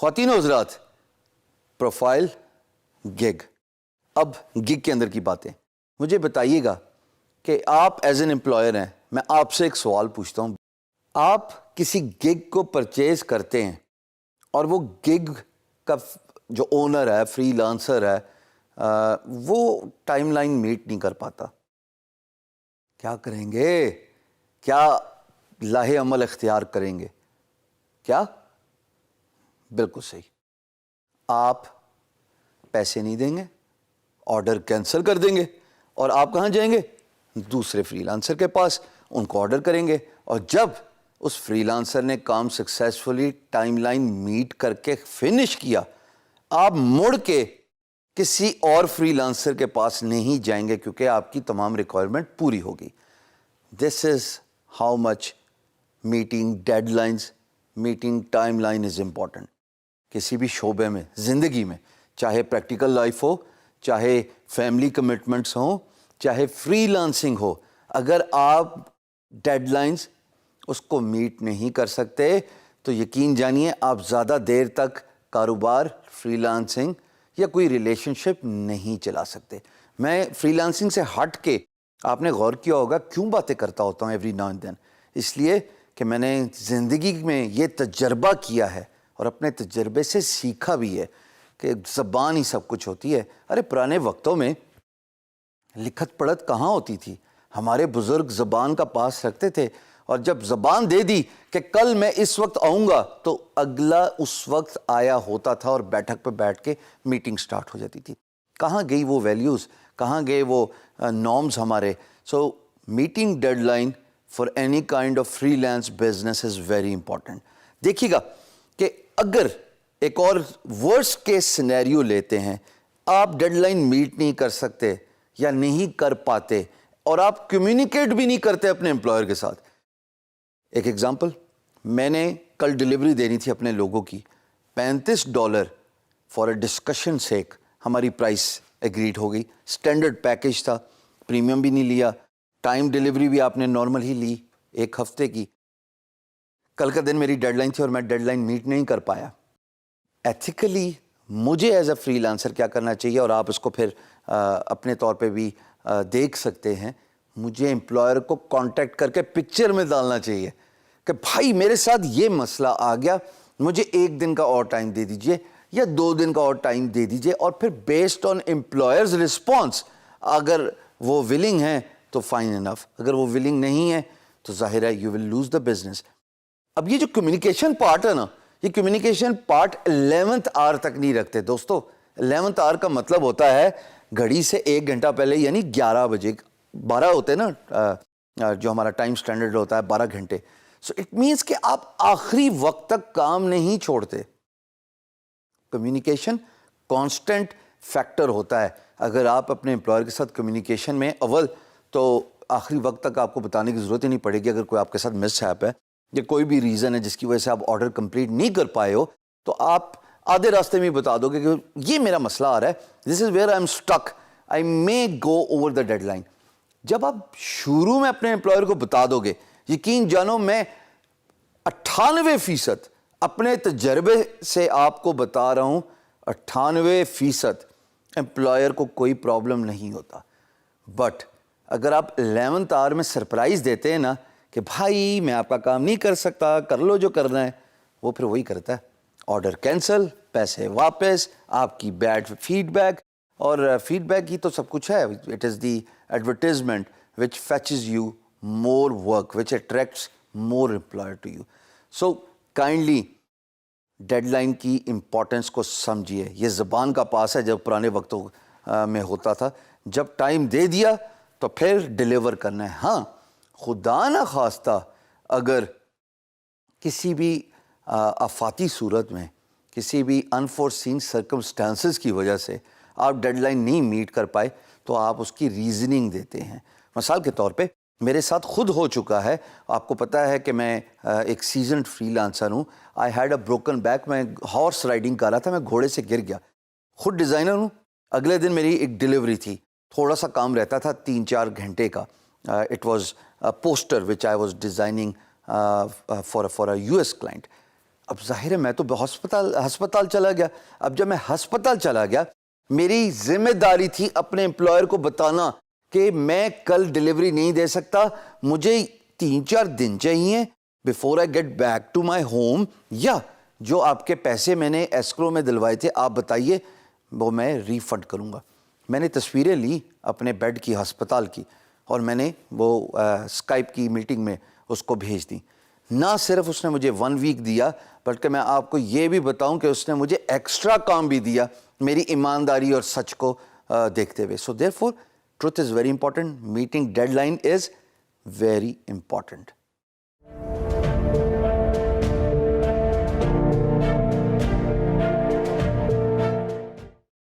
خواتین و حضرات، پروفائل گگ. اب گگ کے اندر کی باتیں مجھے بتائیے گا کہ آپ ایز این امپلائر ہیں. میں آپ سے ایک سوال پوچھتا ہوں. آپ کسی گگ کو پرچیز کرتے ہیں اور وہ گگ کا جو اونر ہے، فری لانسر ہے، وہ ٹائم لائن میٹ نہیں کر پاتا، کیا کریں گے؟ کیا لاہ عمل اختیار کریں گے؟ کیا؟ بالکل صحیح، آپ پیسے نہیں دیں گے، آرڈر کینسل کر دیں گے، اور آپ کہاں جائیں گے؟ دوسرے فری لانسر کے پاس، ان کو آرڈر کریں گے. اور جب اس فری لانسر نے کام سکسیسفلی ٹائم لائن میٹ کر کے فنش کیا، آپ مڑ کے کسی اور فری لانسر کے پاس نہیں جائیں گے کیونکہ آپ کی تمام ریکوائرمنٹ پوری ہوگی. This is how much meeting deadlines, meeting timeline is important. کسی بھی شعبے میں، زندگی میں، چاہے پریکٹیکل لائف ہو، چاہے فیملی کمٹمنٹس ہوں، چاہے فری لانسنگ ہو، اگر آپ ڈیڈ لائنز اس کو میٹ نہیں کر سکتے تو یقین جانیے آپ زیادہ دیر تک کاروبار، فری لانسنگ یا کوئی ریلیشن شپ نہیں چلا سکتے. میں فری لانسنگ سے ہٹ کے، آپ نے غور کیا ہوگا کیوں باتیں کرتا ہوتا ہوں ایوری ناؤ اینڈ دین؟ اس لیے کہ میں نے زندگی میں یہ تجربہ کیا ہے اور اپنے تجربے سے سیکھا بھی ہے کہ زبان ہی سب کچھ ہوتی ہے. ارے پرانے وقتوں میں لکھت پڑھت کہاں ہوتی تھی؟ ہمارے بزرگ زبان کا پاس رکھتے تھے، اور جب زبان دے دی کہ کل میں اس وقت آؤں گا تو اگلا اس وقت آیا ہوتا تھا اور بیٹھک پہ بیٹھ کے میٹنگ سٹارٹ ہو جاتی تھی. کہاں گئی وہ ویلیوز؟ کہاں گئے وہ نارمز ہمارے؟ So meeting deadline for any kind of freelance business is very important. دیکھیے گا کہ اگر ایک اور ورسٹ کیس سینیریو لیتے ہیں، آپ ڈیڈ لائن میٹ نہیں کر سکتے یا نہیں کر پاتے اور آپ کمیونیکیٹ بھی نہیں کرتے اپنے امپلائر کے ساتھ. ایک ایگزامپل، میں نے کل ڈیلیوری دینی تھی اپنے لوگوں کی. $35 فار اے ڈسکشن سیک ہماری پرائس ایگریڈ ہو گئی. اسٹینڈرڈ پیکج تھا، پریمیم بھی نہیں لیا. ٹائم ڈیلیوری بھی آپ نے نارمل ہی لی، 1 ہفتے کی. کل کا دن میری ڈیڈ لائن تھی اور میں ڈیڈ لائن میٹ نہیں کر پایا. ایتھیکلی مجھے ایز اے فری لانسر کیا کرنا چاہیے، اور آپ اس کو پھر اپنے طور پہ بھی دیکھ سکتے ہیں. مجھے امپلائر کو کانٹیکٹ کر کے پکچر میں ڈالنا چاہیے کہ بھائی میرے ساتھ یہ مسئلہ آ گیا، مجھے 1 دن کا اور ٹائم دے دیجئے یا 2 دن کا اور ٹائم دے دیجئے. اور پھر بیسڈ آن امپلائرز رسپانس، اگر وہ ولنگ ہیں تو فائن انف، اگر وہ ولنگ نہیں ہے تو ظاہر ہے you will lose the business. اب یہ جو کمیونیکیشن پارٹ ہے نا، یہ کمیونیکیشن پارٹ 11th آور تک نہیں رکھتے دوستو. 11th آور کا مطلب ہوتا ہے گھڑی سے 1 گھنٹہ پہلے، یعنی 11 بجے. 12 ہوتے ہیں نا جو ہمارا ٹائم سٹینڈرڈ ہوتا ہے، 12 گھنٹے. سو اٹ مینس کہ آپ آخری وقت تک کام نہیں چھوڑتے. کمیونیکیشن کانسٹنٹ فیکٹر ہوتا ہے. اگر آپ اپنے امپلائر کے ساتھ کمیونیکیشن میں اول، تو آخری وقت تک آپ کو بتانے کی ضرورت ہی نہیں پڑے گی. اگر کوئی آپ کے ساتھ مس ہیپ ہے یا کوئی بھی ریزن ہے جس کی وجہ سے آپ آرڈر کمپلیٹ نہیں کر پائے ہو، تو آپ آدھے راستے میں بتا دو گے کہ یہ میرا مسئلہ آ رہا ہے، this is where I am stuck, I may go over the deadline. جب آپ شروع میں اپنے امپلائر کو بتا دو گے، یقین جانو میں 98% اپنے تجربے سے آپ کو بتا رہا ہوں، 98% امپلائر کو کوئی پرابلم نہیں ہوتا. بٹ اگر آپ 11th آور میں سرپرائز دیتے ہیں نا کہ بھائی میں آپ کا کام نہیں کر سکتا، کر لو جو کرنا ہے، وہ پھر وہی کرتا ہے. آرڈر کینسل، پیسے واپس، آپ کی بیڈ فیڈ بیک. اور فیڈ بیک ہی تو سب کچھ ہے. It is the advertisement which fetches you more work, which attracts more employer to you. So kindly deadline کی امپورٹنس کو سمجھیے. یہ زبان کا پاس ہے جب پرانے وقتوں میں ہوتا تھا. جب ٹائم دے دیا تو پھر ڈیلیور کرنا ہے. ہاں خدا نہ خواستہ اگر کسی بھی آفاتی صورت میں، کسی بھی انفورسین سرکمسٹانسز کی وجہ سے آپ ڈیڈ لائن نہیں میٹ کر پائے تو آپ اس کی ریزننگ دیتے ہیں. مثال کے طور پہ میرے ساتھ خود ہو چکا ہے. آپ کو پتہ ہے کہ میں ایک سیزنڈ فری لانسر ہوں. I had a broken back. میں ہارس رائڈنگ کر رہا تھا، میں گھوڑے سے گر گیا. خود ڈیزائنر ہوں. اگلے دن میری ایک ڈیلیوری تھی، تھوڑا سا کام رہتا تھا 3-4 گھنٹے کا. It was poster which I was designing for a US client. اب ظاہر ہے میں تو ہسپتال چلا گیا. اب جب میں ہسپتال چلا گیا, میری ذمہ داری تھی اپنے امپلائر کو بتانا کہ میں کل ڈیلیوری نہیں دے سکتا, مجھے 3-4 دن چاہیے before I get back to my home, یا جو آپ کے پیسے میں نے ایسکرو میں دلوائے تھے آپ بتائیے وہ میں ریفنڈ کروں گا. میں نے تصویریں لی اپنے بیڈ کی ہسپتال کی, اور میں نے وہ اسکائپ کی میٹنگ میں اس کو بھیج دی. نہ صرف اس نے مجھے 1 ویک دیا, بلکہ میں آپ کو یہ بھی بتاؤں کہ اس نے مجھے ایکسٹرا کام بھی دیا میری ایمانداری اور سچ کو دیکھتے ہوئے. So therefore truth is very important, meeting deadline is very important.